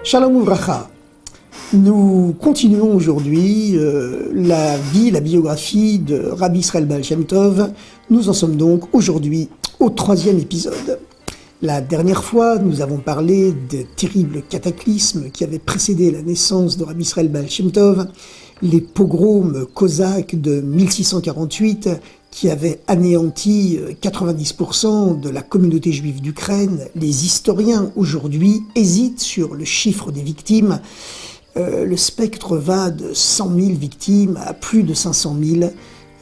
Shalom Uvracha. Nous continuons aujourd'hui la biographie de Rabbi Israël Baal Shem Tov. Nous en sommes donc aujourd'hui au 3e épisode. La dernière fois, nous avons parlé des terribles cataclysmes qui avaient précédé la naissance de Rabbi Israël Baal Shem Tov, les pogroms cosaques de 1648 qui avaient anéanti 90% de la communauté juive d'Ukraine. Les historiens aujourd'hui hésitent sur le chiffre des victimes. Le spectre va de 100 000 victimes à plus de 500 000.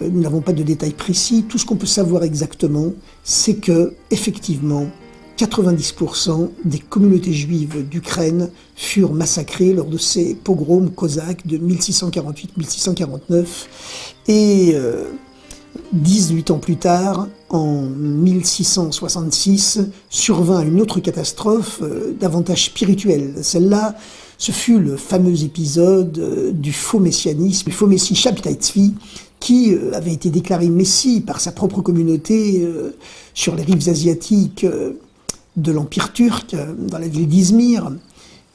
Nous n'avons pas de détails précis. Tout ce qu'on peut savoir exactement, c'est que, effectivement, 90% des communautés juives d'Ukraine furent massacrées lors de ces pogroms cosaques de 1648-1649. Et 18 ans plus tard, en 1666, survint une autre catastrophe davantage spirituelle. Celle-là, ce fut le fameux épisode du faux messianisme, le faux messie Shabtai Tzvi, qui avait été déclaré messie par sa propre communauté sur les rives asiatiques de l'Empire turc, dans la ville d'Izmir,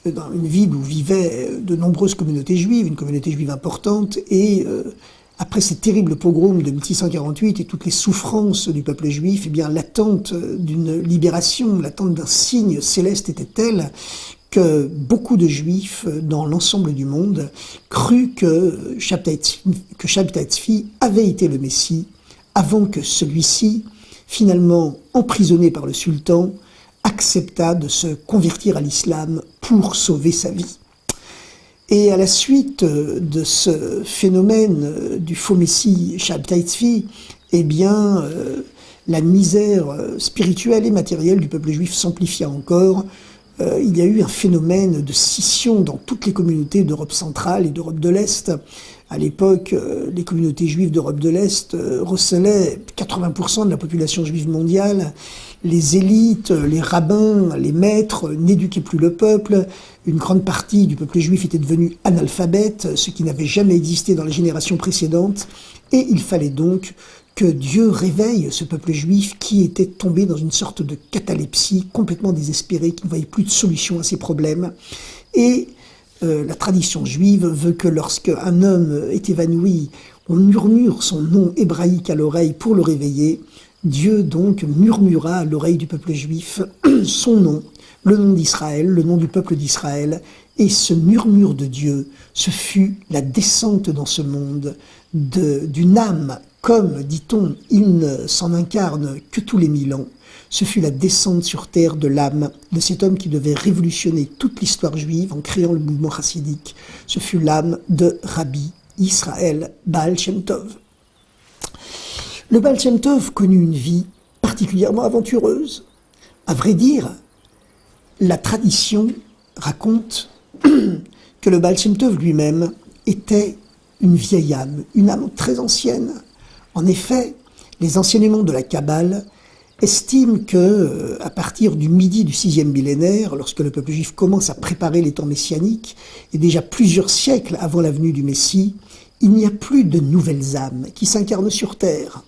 dans une ville où vivaient de nombreuses communautés juives, une communauté juive importante, et après ces terribles pogroms de 1648 et toutes les souffrances du peuple juif, eh bien l'attente d'une libération, l'attente d'un signe céleste était telle que beaucoup de juifs dans l'ensemble du monde crurent que Shabtai Tzvi avait été le Messie avant que celui-ci, finalement emprisonné par le sultan, accepta de se convertir à l'islam pour sauver sa vie. Et à la suite de ce phénomène du faux messie Shabtai Tzvi, eh bien, la misère spirituelle et matérielle du peuple juif s'amplifia encore. Il y a eu un phénomène de scission dans toutes les communautés d'Europe centrale et d'Europe de l'Est. À l'époque, les communautés juives d'Europe de l'Est recelaient 80% de la population juive mondiale. Les élites, les rabbins, les maîtres n'éduquaient plus le peuple. Une grande partie du peuple juif était devenue analphabète, ce qui n'avait jamais existé dans les générations précédentes. Et il fallait donc que Dieu réveille ce peuple juif qui était tombé dans une sorte de catalepsie, complètement désespéré, qui ne voyait plus de solution à ses problèmes. Et la tradition juive veut que lorsqu'un homme est évanoui, on murmure son nom hébraïque à l'oreille pour le réveiller. Dieu donc murmura à l'oreille du peuple juif son nom, le nom d'Israël, le nom du peuple d'Israël, et ce murmure de Dieu, ce fut la descente dans ce monde d'une âme, comme, dit-on, il ne s'en incarne que tous les 1000 ans. Ce fut la descente sur terre de l'âme de cet homme qui devait révolutionner toute l'histoire juive en créant le mouvement chassidique. Ce fut l'âme de Rabbi Israël Baal Shem Tov. Le Baal Shem Tov connut une vie particulièrement aventureuse. À vrai dire, la tradition raconte que le Baal Shem Tov lui-même était une vieille âme, une âme très ancienne. En effet, les enseignements de la Kabbale estiment que, à partir du midi du 6e millénaire, lorsque le peuple juif commence à préparer les temps messianiques, et déjà plusieurs siècles avant la venue du Messie, il n'y a plus de nouvelles âmes qui s'incarnent sur terre.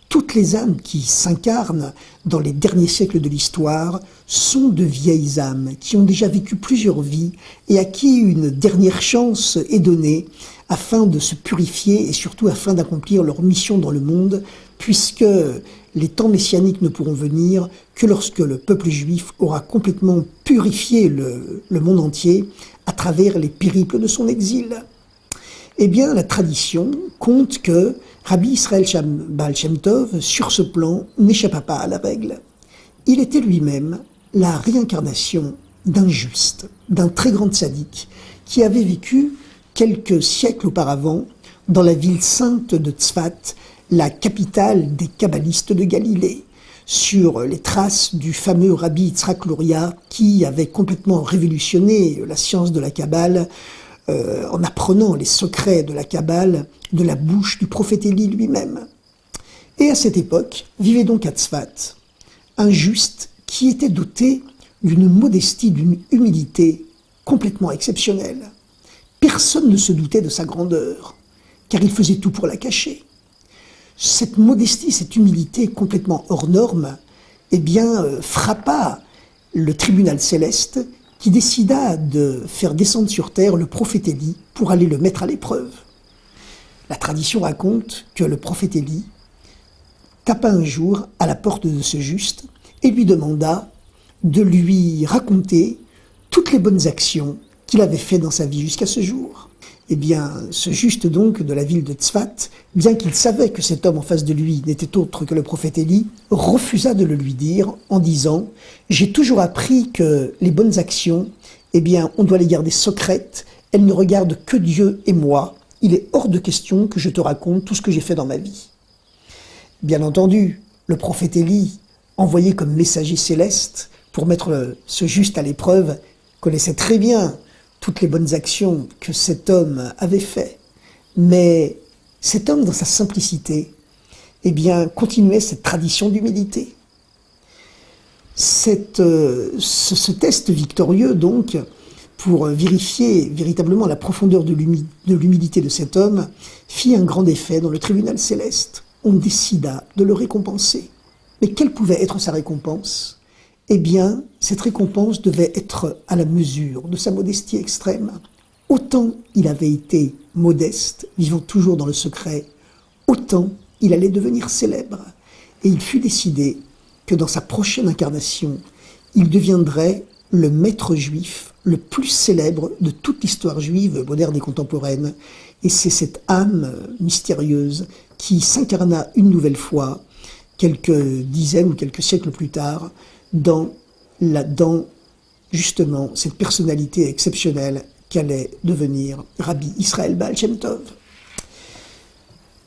Toutes les âmes qui s'incarnent dans les derniers siècles de l'histoire sont de vieilles âmes qui ont déjà vécu plusieurs vies et à qui une dernière chance est donnée afin de se purifier et surtout afin d'accomplir leur mission dans le monde, puisque les temps messianiques ne pourront venir que lorsque le peuple juif aura complètement purifié le monde entier à travers les périples de son exil. Eh bien, la tradition compte que Rabbi Israël Baal Shem Tov, sur ce plan, n'échappa pas à la règle. Il était lui-même la réincarnation d'un juste, d'un très grand tzaddik, qui avait vécu quelques siècles auparavant dans la ville sainte de Tzfat, la capitale des kabbalistes de Galilée, sur les traces du fameux Rabbi Yitzhak Luria, qui avait complètement révolutionné la science de la Kabbale, en apprenant les secrets de la Kabbale de la bouche du prophète Élie lui-même. Et à cette époque, vivait donc à Tzfat un juste qui était doté d'une modestie, d'une humilité complètement exceptionnelle. Personne ne se doutait de sa grandeur, car il faisait tout pour la cacher. Cette modestie, cette humilité complètement hors norme, eh bien, frappa le tribunal céleste qui décida de faire descendre sur terre le prophète Élie pour aller le mettre à l'épreuve. La tradition raconte que le prophète Élie tapa un jour à la porte de ce juste et lui demanda de lui raconter toutes les bonnes actions qu'il avait faites dans sa vie jusqu'à ce jour. Eh bien, ce juste donc de la ville de Tzfat, bien qu'il savait que cet homme en face de lui n'était autre que le prophète Élie, refusa de le lui dire en disant « J'ai toujours appris que les bonnes actions, eh bien, on doit les garder secrètes, elles ne regardent que Dieu et moi. Il est hors de question que je te raconte tout ce que j'ai fait dans ma vie. » Bien entendu, le prophète Élie, envoyé comme messager céleste pour mettre ce juste à l'épreuve, connaissait très bien toutes les bonnes actions que cet homme avait fait. Mais cet homme, dans sa simplicité, eh bien, continuait cette tradition d'humilité. Ce test victorieux, donc, pour vérifier véritablement la profondeur de l'humilité de cet homme, fit un grand effet dans le tribunal céleste. On décida de le récompenser. Mais quelle pouvait être sa récompense ? Eh bien, cette récompense devait être à la mesure de sa modestie extrême. Autant il avait été modeste, vivant toujours dans le secret, autant il allait devenir célèbre. Et il fut décidé que dans sa prochaine incarnation, il deviendrait le maître juif le plus célèbre de toute l'histoire juive moderne et contemporaine. Et c'est cette âme mystérieuse qui s'incarna une nouvelle fois, quelques dizaines ou quelques siècles plus tard, dans justement cette personnalité exceptionnelle qu'allait devenir Rabbi Israël Baal Shem Tov.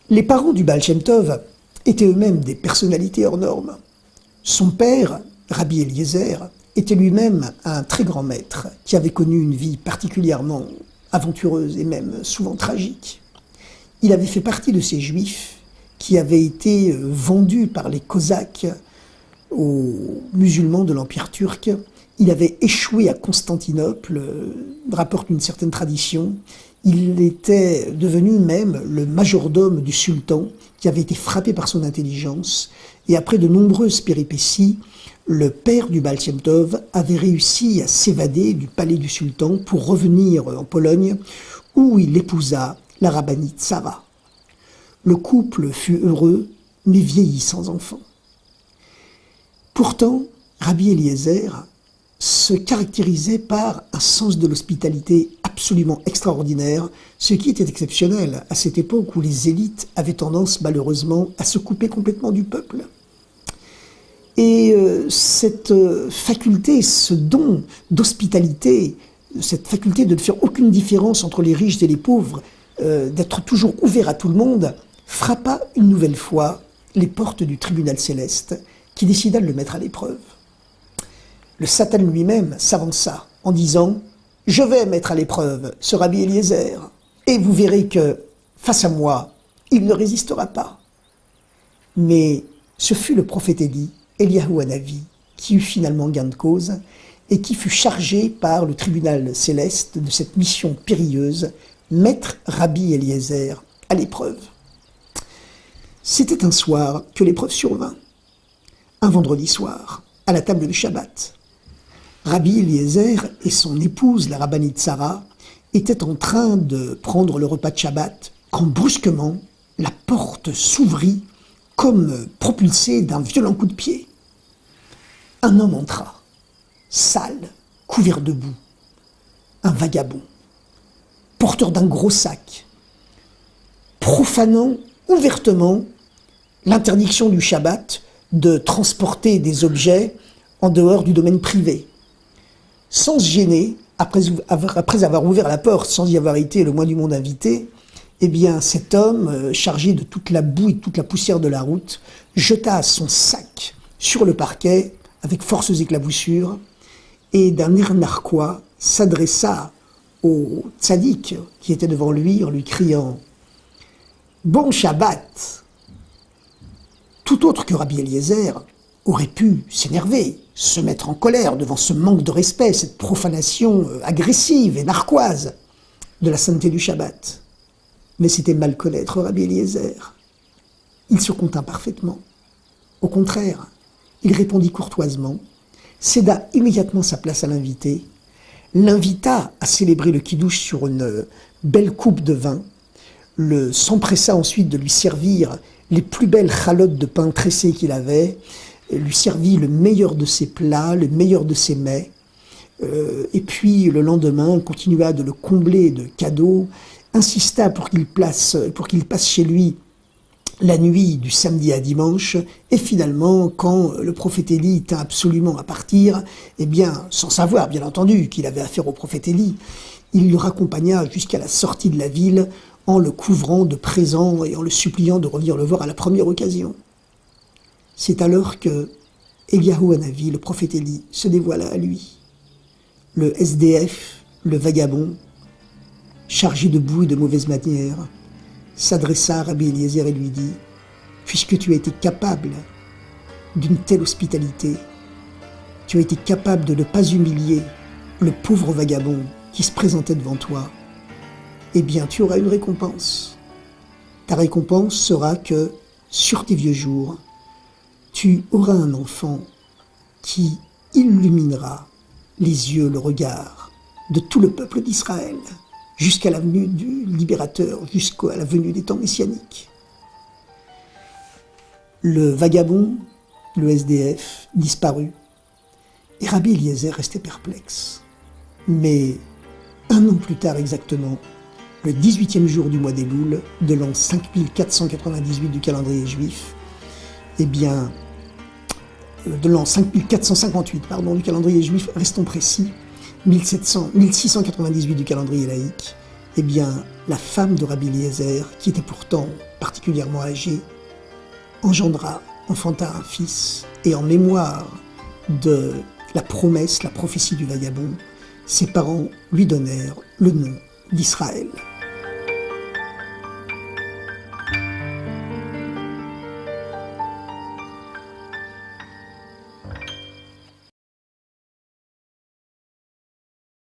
Les parents du Baal Shem Tov étaient eux-mêmes des personnalités hors normes. Son père, Rabbi Eliezer, était lui-même un très grand maître qui avait connu une vie particulièrement aventureuse et même souvent tragique. Il avait fait partie de ces juifs qui avaient été vendus par les Cosaques aux musulmans de l'Empire turc. Il avait échoué à Constantinople, rapporte une certaine tradition. Il était devenu même le majordome du sultan, qui avait été frappé par son intelligence. Et après de nombreuses péripéties, le père du Baal Shem Tov avait réussi à s'évader du palais du sultan pour revenir en Pologne, où il épousa la rabbinite Sarah. Le couple fut heureux, mais vieillit sans enfant. Pourtant, Rabbi Eliezer se caractérisait par un sens de l'hospitalité absolument extraordinaire, ce qui était exceptionnel à cette époque où les élites avaient tendance malheureusement à se couper complètement du peuple. Et cette faculté, ce don d'hospitalité, cette faculté de ne faire aucune différence entre les riches et les pauvres, d'être toujours ouvert à tout le monde, frappa une nouvelle fois les portes du tribunal céleste, qui décida de le mettre à l'épreuve. Le Satan lui-même s'avança en disant « Je vais mettre à l'épreuve ce Rabbi Eliezer, et vous verrez que, face à moi, il ne résistera pas. » Mais ce fut le prophète Élie, Eliyahu Hanavi, qui eut finalement gain de cause et qui fut chargé par le tribunal céleste de cette mission périlleuse, mettre Rabbi Eliezer à l'épreuve. C'était un soir que l'épreuve survint. Un vendredi soir, à la table de Shabbat. Rabbi Eliezer et son épouse, la rabbinite Sarah, étaient en train de prendre le repas de Shabbat quand brusquement, la porte s'ouvrit comme propulsé d'un violent coup de pied. Un homme entra, sale, couvert de boue, un vagabond, porteur d'un gros sac, profanant ouvertement l'interdiction du Shabbat de transporter des objets en dehors du domaine privé. Sans se gêner, après avoir ouvert la porte, sans y avoir été le moins du monde invité, eh bien, cet homme, chargé de toute la boue et toute la poussière de la route, jeta son sac sur le parquet avec forces éclaboussures et d'un air narquois s'adressa au tzaddik qui était devant lui en lui criant « Bon Shabbat !» Tout autre que Rabbi Eliezer aurait pu s'énerver, se mettre en colère devant ce manque de respect, cette profanation agressive et narquoise de la sainteté du Shabbat. Mais c'était mal connaître Rabbi Eliezer. Il se contint parfaitement. Au contraire, il répondit courtoisement, céda immédiatement sa place à l'invité, l'invita à célébrer le kiddush sur une belle coupe de vin, s'empressa ensuite de lui servir les plus belles chalotes de pain tressé qu'il avait, lui servit le meilleur de ses plats, le meilleur de ses mets, et puis le lendemain continua de le combler de cadeaux, insista pour qu'il passe chez lui la nuit du samedi à dimanche, et finalement, quand le prophète Élie tint absolument à partir, eh bien, sans savoir, bien entendu, qu'il avait affaire au prophète Élie, il le raccompagna jusqu'à la sortie de la ville en le couvrant de présents et en le suppliant de revenir le voir à la première occasion. C'est alors que Eliyahu Hanavi, le prophète Élie, se dévoila à lui. Le SDF, le vagabond, chargé de boue et de mauvaises manières, s'adressa à Rabbi Eliezer et lui dit « Puisque tu as été capable d'une telle hospitalité, tu as été capable de ne pas humilier le pauvre vagabond qui se présentait devant toi, eh bien tu auras une récompense. Ta récompense sera que, sur tes vieux jours, tu auras un enfant qui illuminera les yeux, le regard de tout le peuple d'Israël, jusqu'à la venue du libérateur, jusqu'à la venue des temps messianiques. » Le vagabond, le SDF, disparut, et Rabbi Eliezer restait perplexe. Mais un an plus tard exactement, le 18e jour du mois d'Elul, de l'an 5498 du calendrier juif, eh bien, de l'an 5458, du calendrier juif, restons précis, 1698 du calendrier laïque, eh bien, la femme de Rabbi Eliezer, qui était pourtant particulièrement âgée, enfanta un fils, et en mémoire de la promesse, la prophétie du vagabond, ses parents lui donnèrent le nom d'Israël.